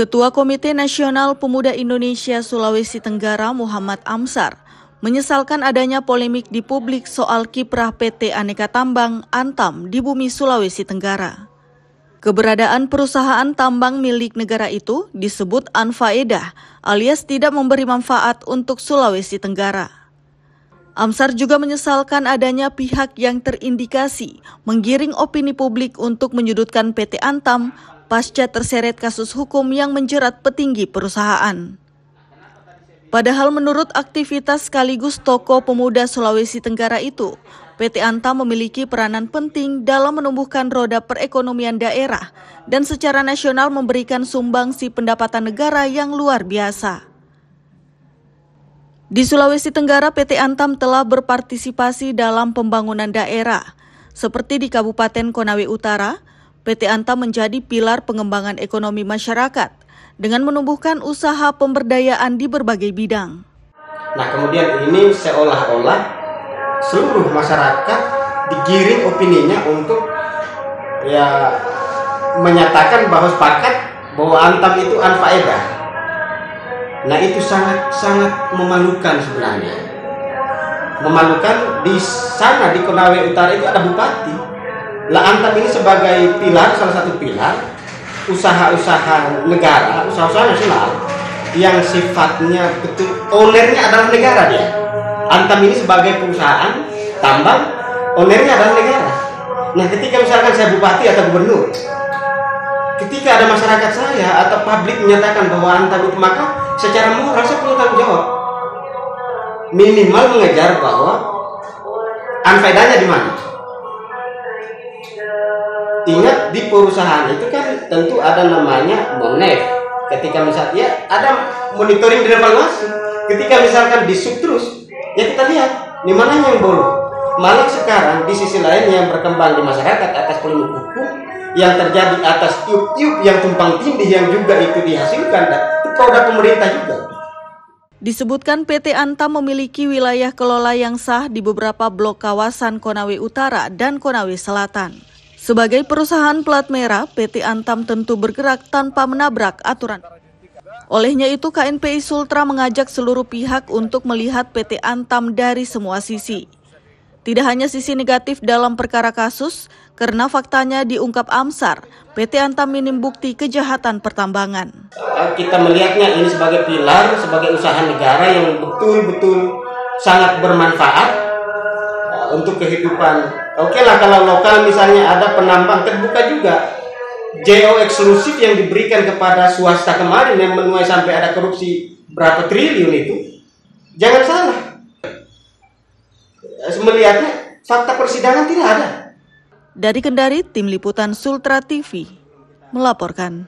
Ketua Komite Nasional Pemuda Indonesia Sulawesi Tenggara Muhammad Amsar menyesalkan adanya polemik di publik soal kiprah PT Aneka Tambang Antam di bumi Sulawesi Tenggara. Keberadaan perusahaan tambang milik negara itu disebut anfaedah alias tidak memberi manfaat untuk Sulawesi Tenggara. Amsar juga menyesalkan adanya pihak yang terindikasi menggiring opini publik untuk menyudutkan PT Antam pasca terseret kasus hukum yang menjerat petinggi perusahaan. Padahal menurut aktivitas sekaligus tokoh pemuda Sulawesi Tenggara itu, PT Antam memiliki peranan penting dalam menumbuhkan roda perekonomian daerah dan secara nasional memberikan sumbangsi pendapatan negara yang luar biasa. Di Sulawesi Tenggara, PT Antam telah berpartisipasi dalam pembangunan daerah, seperti di Kabupaten Konawe Utara. PT Antam menjadi pilar pengembangan ekonomi masyarakat dengan menumbuhkan usaha pemberdayaan di berbagai bidang. Nah, kemudian ini seolah-olah seluruh masyarakat digiring opininya untuk menyatakan bahwa sepakat bahwa Antam itu anfaedah. Nah, itu sangat memalukan sebenarnya. Memalukan. Di sana di Konawe Utara itu ada bupati. Lah Antam ini sebagai pilar, salah satu pilar usaha-usaha negara, usaha-usaha nasional yang sifatnya betul ownernya adalah negara dia. Antam ini sebagai perusahaan tambang, ownernya adalah negara. Nah, ketika misalkan saya bupati atau gubernur, ketika ada masyarakat saya atau publik menyatakan bahwa Antam itu, maka secara moral saya punya tanggung jawab. Minimal mengejar bahwa anfaedahnya di mana. Ingat, di perusahaan itu kan tentu ada namanya monef. Ketika misalnya ada monitoring dan evaluasi. Ketika misalkan disub terus, ya kita lihat di mana yang bolong. Malah sekarang di sisi lain yang berkembang di masyarakat atas polemik hukum yang terjadi atas iup-iup yang tumpang tindih yang juga itu dihasilkan, itu produk pemerintah juga. Disebutkan PT Antam memiliki wilayah kelola yang sah di beberapa blok kawasan Konawe Utara dan Konawe Selatan. Sebagai perusahaan plat merah, PT Antam tentu bergerak tanpa menabrak aturan. Olehnya itu, KNPI Sultra mengajak seluruh pihak untuk melihat PT Antam dari semua sisi. Tidak hanya sisi negatif dalam perkara kasus, karena faktanya diungkap Amsar, PT Antam minim bukti kejahatan pertambangan. Kita melihatnya ini sebagai pilar, sebagai usaha negara yang betul-betul sangat bermanfaat untuk kehidupan. Oke lah, kalau lokal misalnya ada penambang terbuka juga JO eksklusif yang diberikan kepada swasta kemarin yang menuai sampai ada korupsi berapa triliun itu. Jangan salah. Melihatnya fakta persidangan tidak ada. Dari Kendari, Tim Liputan Sultra TV melaporkan.